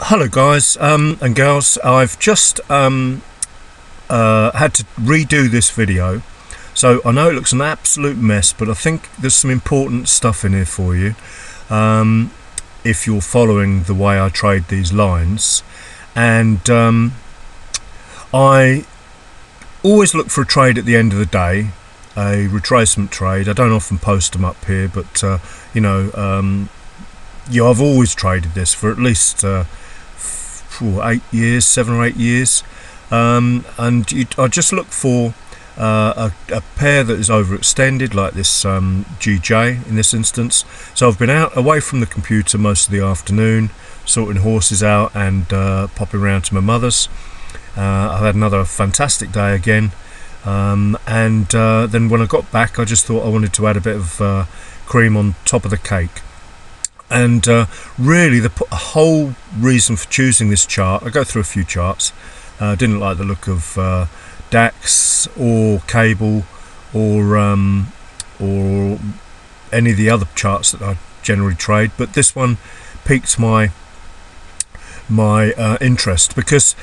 Hello guys and girls, I've just had to redo this video, so I know it looks an absolute mess, but I think there's some important stuff in here for you if you're following the way I trade these lines. And I always look for a trade at the end of the day, a retracement trade. I don't often post them up here, but I've always traded this for at least 7 or 8 years, and I just look for a pair that is overextended, like this GJ in this instance. So I've been out away from the computer most of the afternoon, sorting horses out and popping around to my mother's. I've had another fantastic day again, and then when I got back, I just thought I wanted to add a bit of cream on top of the cake. And really the whole reason for choosing this chart, I go through a few charts. Didn't like the look of DAX or Cable or any of the other charts that I generally trade, but this one piqued my interest, because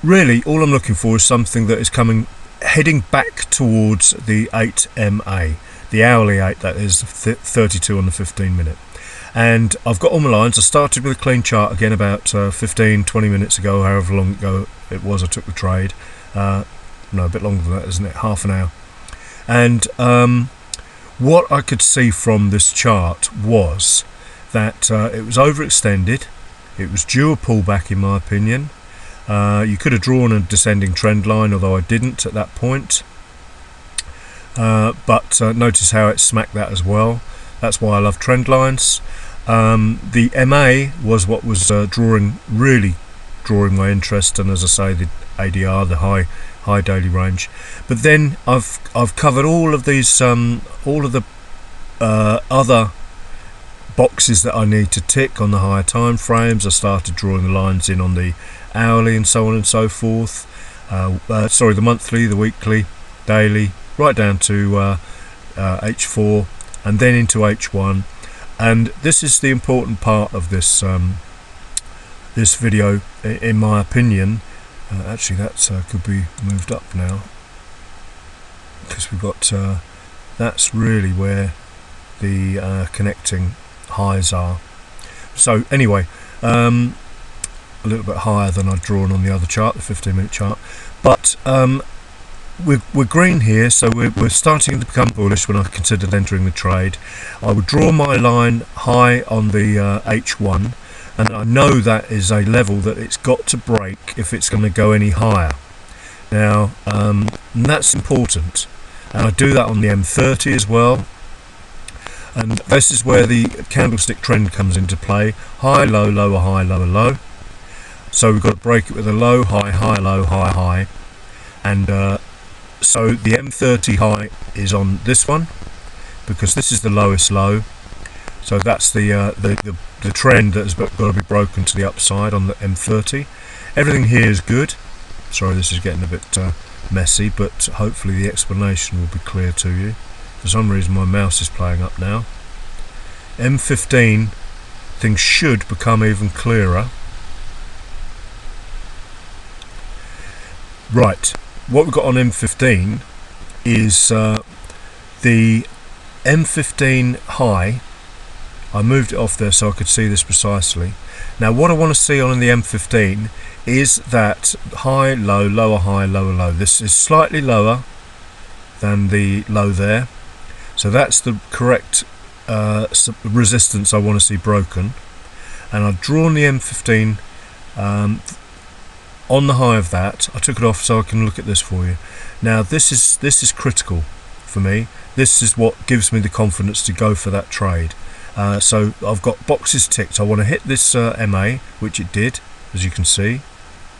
really all I'm looking for is something that is heading back towards the 8MA, the hourly 8, that is 32 on the 15-minute. And I've got all my lines. I started with a clean chart again about 15-20 minutes ago, however long ago it was I took the trade. No, a bit longer than that, isn't it? Half an hour. And what I could see from this chart was that it was overextended. It was due a pullback, in my opinion. You could have drawn a descending trend line, although I didn't at that point. But notice how it smacked that as well. That's why I love trend lines. The MA was what was really drawing my interest, and as I say, the ADR, the high daily range. But then I've covered all of these, all of the other boxes that I need to tick on the higher time frames. I started drawing the lines in on the hourly and so on and so forth. The monthly, the weekly, daily, right down to H4. And then into H1, and this is the important part of this this video, in my opinion. Actually, that could be moved up now, because we've got that's really where the connecting highs are. So anyway, a little bit higher than I'd drawn on the other chart, the 15-minute chart, but we're green here, so we're starting to become bullish when I considered entering the trade. I would draw my line high on the H1, and I know that is a level that it's got to break if it's going to go any higher. Now, and that's important, and I do that on the M30 as well. And this is where the candlestick trend comes into play: high, low, lower, high, lower, low. So we've got to break it with a low, high, high, low, high, high, and so the M30 high is on this one, because this is the lowest low. So that's the trend that has got to be broken to the upside on the M30. Everything here is good. Sorry, this is getting a bit messy, but hopefully the explanation will be clear to you. For some reason my mouse is playing up now. M15, things should become even clearer. Right. What we've got on M15 is the M15 high. I moved it off there so I could see this precisely. Now what I want to see on the M15 is that high, low, lower, high, lower, low. This is slightly lower than the low there. So that's the correct resistance I want to see broken. And I've drawn the M15 on the high of that. I took it off so I can look at this for you. Now this is critical for me. This is what gives me the confidence to go for that trade. So I've got boxes ticked. I want to hit this MA, which it did, as you can see,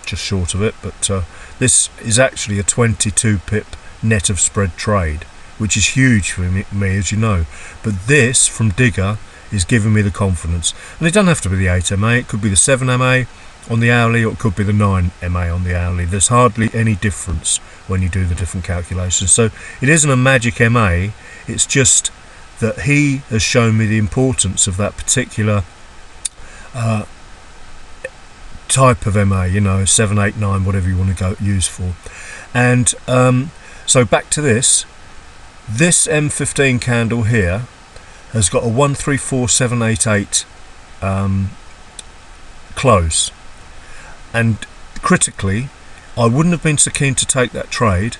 just short of it. But this is actually a 22 pip net of spread trade, which is huge for me, as you know. But this from Digger is giving me the confidence, and it doesn't have to be the 8MA. It could be the 7MA on the hourly, or it could be the 9MA on the hourly. There's hardly any difference when you do the different calculations. So it isn't a magic MA, it's just that he has shown me the importance of that particular type of MA, you know, 7, 8, 9, whatever you want to use for. And so back to this M15 candle here has got a 134788 close, and critically I wouldn't have been so keen to take that trade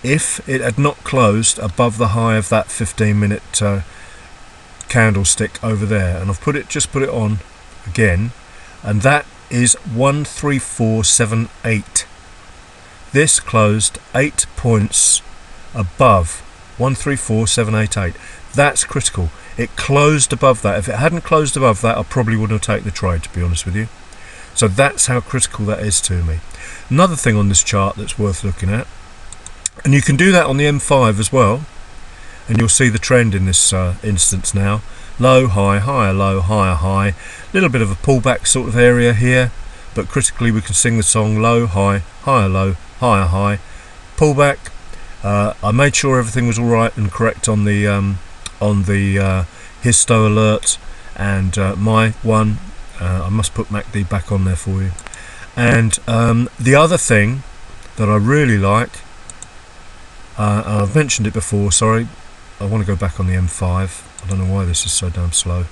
if it had not closed above the high of that 15-minute candlestick over there. And I've just put it on again, and that is 13478. This closed 8 points above 134788. That's critical. It closed above that. If it hadn't closed above that, I probably wouldn't have taken the trade, to be honest with you. So that's how critical that is to me. Another thing on this chart that's worth looking at, and you can do that on the M5 as well, and you'll see the trend in this instance now. Low, high, higher, low, higher, high. Little bit of a pullback sort of area here, but critically we can sing the song low, high, higher, low, higher, high. Pullback. I made sure everything was all right and correct on the histo alert, and my one. I must put MACD back on there for you. And the other thing that I really like, and I've mentioned it before, sorry, I want to go back on the M5. I don't know why this is so damn slow.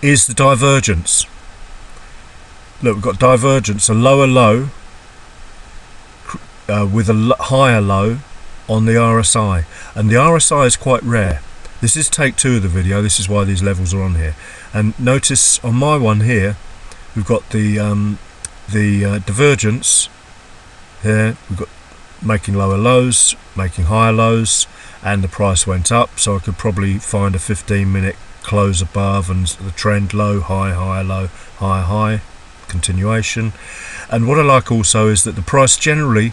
Is the divergence. Look, we've got divergence, a lower low with a higher low on the RSI, and the RSI is quite rare. This is take 2 of the video, this is why these levels are on here. And notice on my one here, we've got the divergence here. We've got making lower lows, making higher lows, and the price went up, so I could probably find a 15-minute close above and the trend low, high, higher, low, higher, high, continuation. And what I like also is that the price generally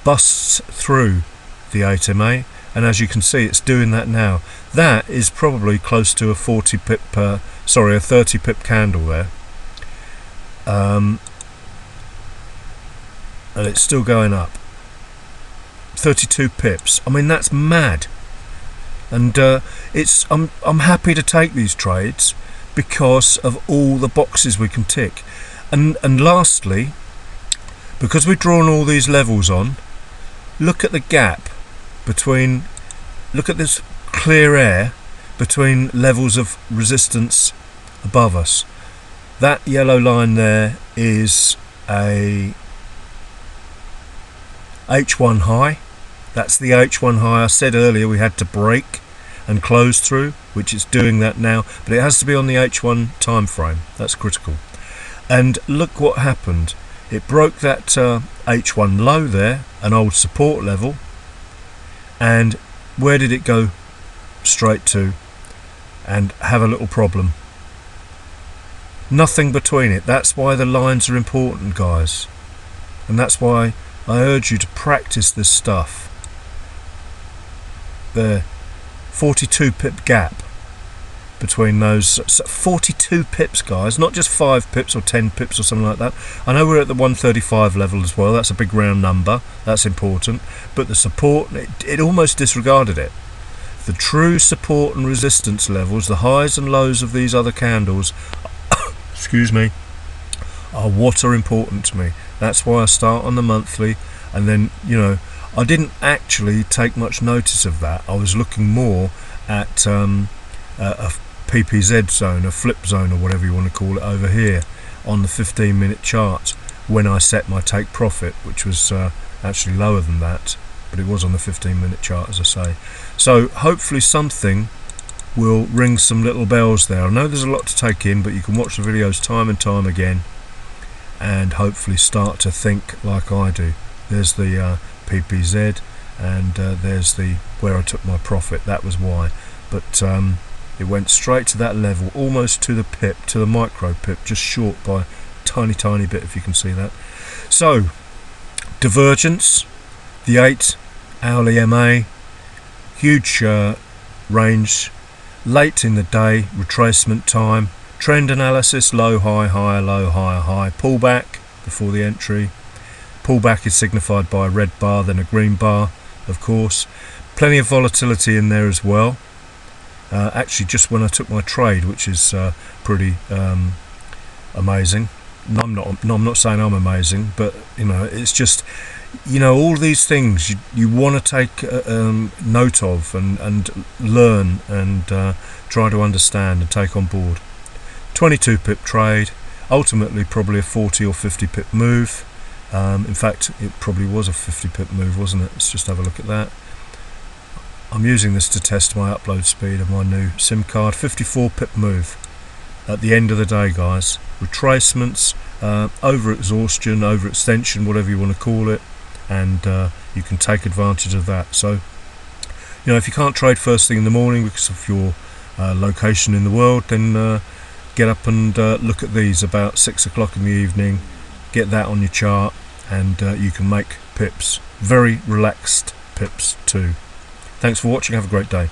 busts through the 8MA, and as you can see it's doing that now. That is probably close to a 30 pip candle there, and it's still going up. 32 pips. I mean, that's mad. And I'm happy to take these trades because of all the boxes we can tick. And lastly, because we've drawn all these levels on, look at the gap between, look at this clear air between levels of resistance above us. That yellow line there is a H1 high. That's the H1 high I said earlier we had to break and close through, which it's doing that now, but it has to be on the H1 time frame. That's critical. And look what happened. It broke that H1 low there, an old support level, and where did it go straight to and have a little problem? Nothing between it. That's why the lines are important, guys, and that's why I urge you to practice this stuff. There, 42 pip gap between those. 42 pips, guys, not just 5 pips or 10 pips or something like that. I know we're at the 135 level as well. That's a big round number. That's important. But the support, it almost disregarded it. The true support and resistance levels, the highs and lows of these other candles, excuse me, are what are important to me. That's why I start on the monthly, and then, you know, I didn't actually take much notice of that. I was looking more at a PPZ zone, a flip zone, or whatever you want to call it, over here on the 15-minute chart when I set my take profit, which was actually lower than that, but it was on the 15-minute chart, as I say. So hopefully something will ring some little bells there. I know there's a lot to take in, but you can watch the videos time and time again and hopefully start to think like I do. There's the PPZ, and there's the where I took my profit. That was why. But it went straight to that level, almost to the pip, to the micro pip, just short by a tiny bit, if you can see that. So divergence, the 8 hourly MA, huge range, late in the day, retracement time, trend analysis, low, high, higher, low, higher, high, pullback before the entry. Pullback is signified by a red bar, then a green bar, of course. Plenty of volatility in there as well. actually just when I took my trade, which is pretty amazing. No, I'm not saying I'm amazing, but it's just, all these things you want to take note of and learn and try to understand and take on board. 22 pip trade, ultimately probably a 40 or 50 pip move. In fact, it probably was a 50 pip move, wasn't it? Let's just have a look at that. I'm using this to test my upload speed of my new SIM card. 54 pip move at the end of the day, guys. Retracements, over exhaustion, over extension, whatever you want to call it, and you can take advantage of that. So if you can't trade first thing in the morning because of your location in the world, then get up and look at these about 6 o'clock in the evening. Get that on your chart, and you can make pips, very relaxed pips too. Thanks for watching. Have a great day.